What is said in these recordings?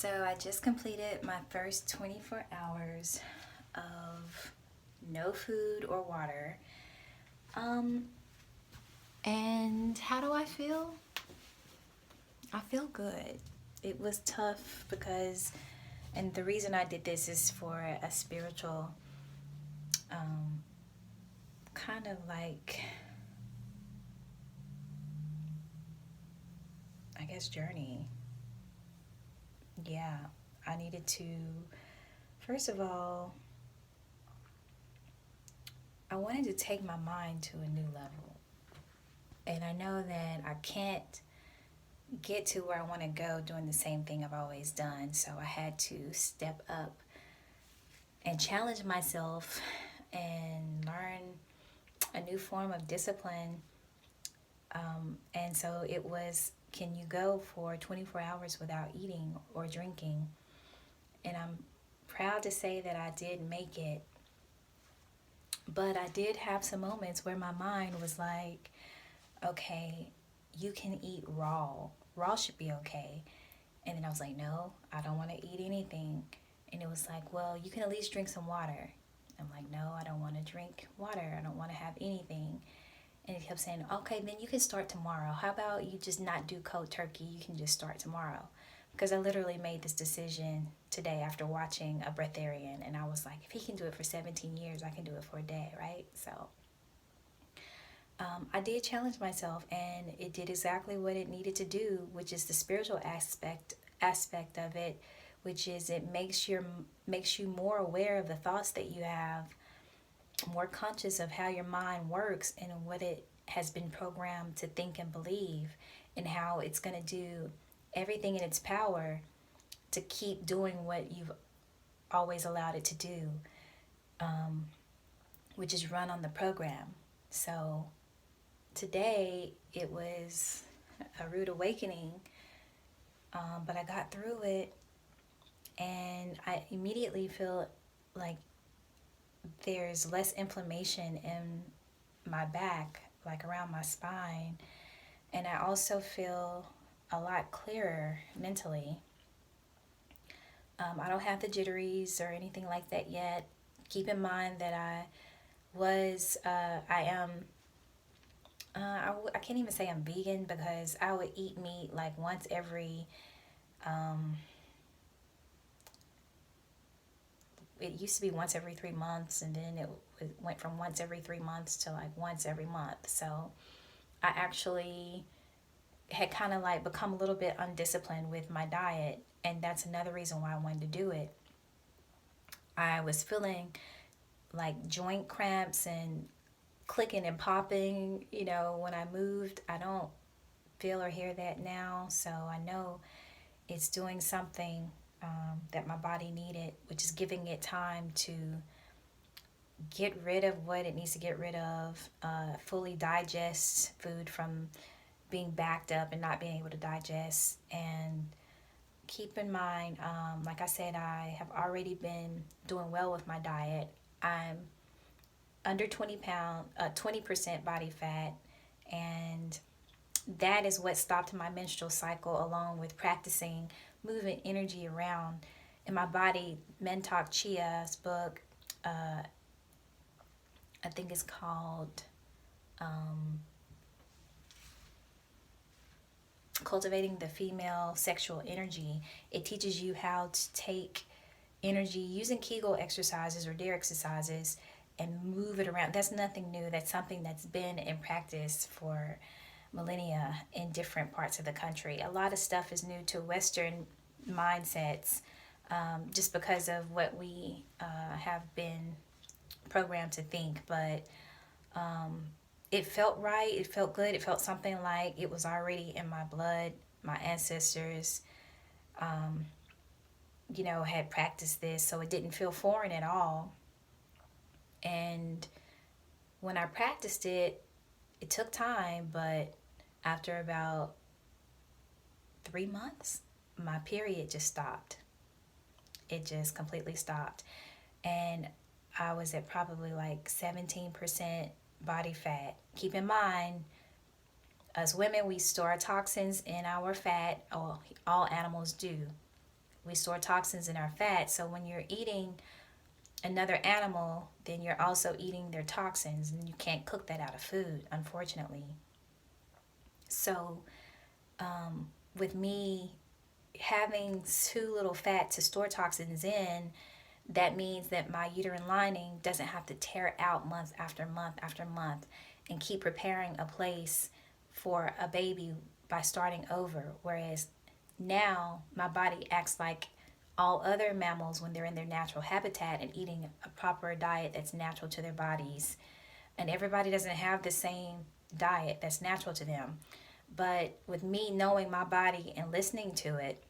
So I just completed my first 24 hours of no food or water. Um, and how do I feel? I feel good. It was tough because, and the reason I did this is for a spiritual, um, kind of like, I guess, journey. Yeah, I needed to, first of all, I wanted to take my mind to a new level. And I know that I can't get to where I want to go doing the same thing I've always done. So I had to step up and challenge myself and learn a new form of discipline. And so it was, can you go for 24 hours without eating or drinking? And I'm proud to say that I did make it. But I did have some moments where my mind was like, okay, you can eat raw. Raw should be okay. And then I was like, no, I don't want to eat anything. And it was like, well, you can at least drink some water. I'm like, no, I don't want to drink water. I don't want to have anything. And he kept saying, okay, then you can start tomorrow. How about you just not do cold turkey? You can just start tomorrow. Because I literally made this decision today after watching a breatharian. And I was like, if he can do it for 17 years, I can do it for a day, right? So I did challenge myself, and it did exactly what it needed to do, which is the spiritual aspect of it, which is it makes you more aware of the thoughts that you have, more conscious of how your mind works and what it has been programmed to think and believe, and how it's going to do everything in its power to keep doing what you've always allowed it to do, um, which is run on the program. So today it was a rude awakening, but I got through it, and I immediately feel like there's less inflammation in my back, like around my spine, and I also feel a lot clearer mentally. I don't have the jitteries or anything like that yet. Keep in mind that I am, I can't even say I'm vegan because I would eat meat like once every, um, it used to be once every 3 months, and then it went from once every 3 months to like once every month. So I actually had kind of like become a little bit undisciplined with my diet, and that's another reason why I wanted to do it. I was feeling like joint cramps and clicking and popping, when I moved. I don't feel or hear that now, so I know it's doing something that my body needed, which is giving it time to get rid of what it needs to get rid of, fully digest food from being backed up and not being able to digest. And keep in mind, like I said, I have already been doing well with my diet. I'm under 20% body fat, and that is what stopped my menstrual cycle, along with practicing moving energy around in my body. Mentalk Chia's book, I think it's called um, Cultivating the Female Sexual Energy. It teaches you how to take energy using Kegel exercises or dare exercises and move it around. That's nothing new. That's something that's been in practice for millennia in different parts of the country. A lot of stuff is new to Western mindsets, just because of what we have been programmed to think. But it felt right. It felt good. It felt something like it was already in my blood. My ancestors, um, had practiced this, so it didn't feel foreign at all. And when I practiced it, it took time, but after about 3 months, my period just stopped. It just completely stopped. And I was at probably like 17% body fat. Keep in mind, as women, we store toxins in our fat. All animals do. we store toxins in our fat. So when you're eating another animal, then you're also eating their toxins, and you can't cook that out of food, unfortunately. So with me having too little fat to store toxins in, that means that my uterine lining doesn't have to tear out month after month after month and keep preparing a place for a baby by starting over. Whereas now my body acts like all other mammals when they're in their natural habitat and eating a proper diet that's natural to their bodies. And everybody doesn't have the same diet that's natural to them. But with me knowing my body and listening to it,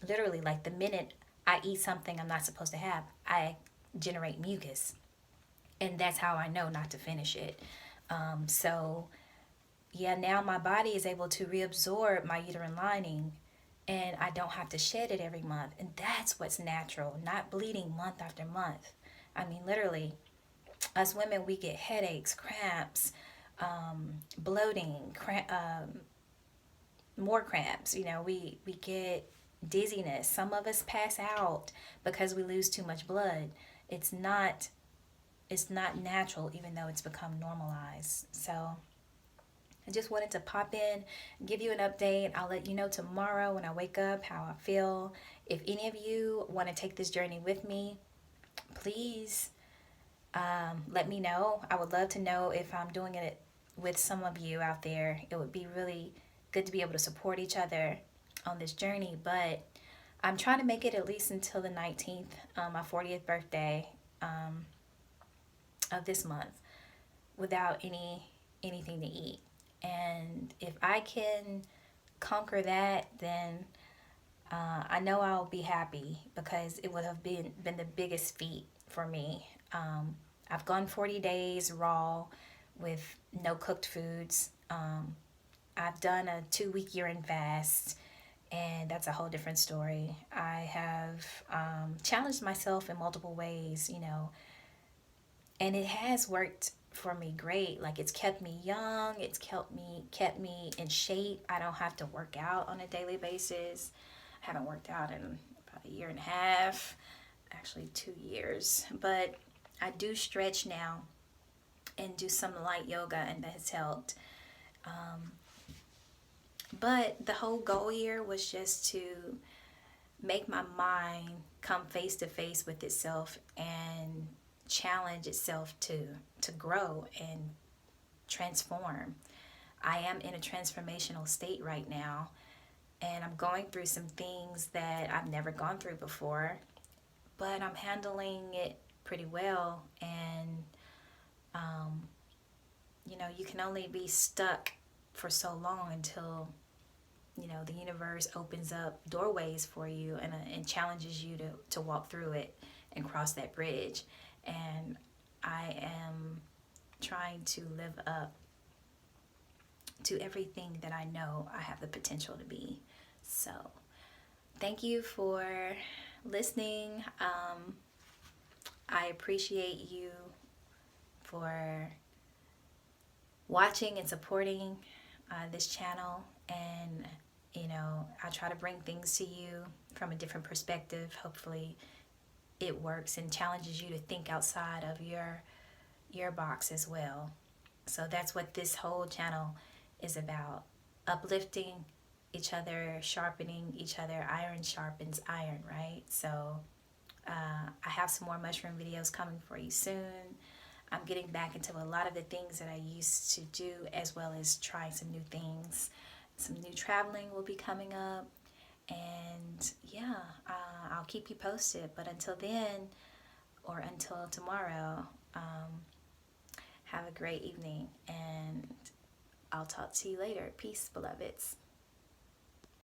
literally, like the minute I eat something I'm not supposed to have, I generate mucus. And that's how I know not to finish it. So, yeah, now my body is able to reabsorb my uterine lining, and I don't have to shed it every month. And that's what's natural, not bleeding month after month. I mean, literally, us women, we get headaches, cramps, bloating, more cramps. We get dizziness. Some of us pass out because we lose too much blood. It's not it's not natural, even though it's become normalized. So I just wanted to pop in, give you an update. I'll let you know tomorrow when I wake up how I feel. If any of you want to take this journey with me, please let me know. I would love to know if I'm doing it with some of you out there. It would be really good to be able to support each other on this journey. But I'm trying to make it at least until the 19th, my 40th birthday of this month, without anything to eat. And if I can conquer that, then I know I'll be happy, because it would have been the biggest feat for me. I've gone 40 days raw with no cooked foods. I've done a 2-week urine fast, and that's a whole different story. I have challenged myself in multiple ways, and it has worked for me great. Like, it's kept me young, it's kept me in shape. I don't have to work out on a daily basis. I haven't worked out in about a year and a half, actually 2 years, but I do stretch now and do some light yoga, and that has helped. But the whole goal here was just to make my mind come face to face with itself and challenge itself to grow and transform. I am in a transformational state right now, and I'm going through some things that I've never gone through before, but I'm handling it pretty well. And you can only be stuck for so long until the universe opens up doorways for you, and challenges you to walk through it and cross that bridge. And I am trying to live up to everything that I know I have the potential to be. So thank you for listening. I appreciate you for watching and supporting this channel. And I try to bring things to you from a different perspective. Hopefully it works and challenges you to think outside of your box as well. So that's what this whole channel is about: uplifting each other, sharpening each other. Iron sharpens iron, right? So I have some more mushroom videos coming for you soon. I'm getting back into a lot of the things that I used to do, as well as trying some new things. Some new traveling will be coming up. And yeah, I'll keep you posted. But until then, or until tomorrow, have a great evening. And I'll talk to you later. Peace, beloveds.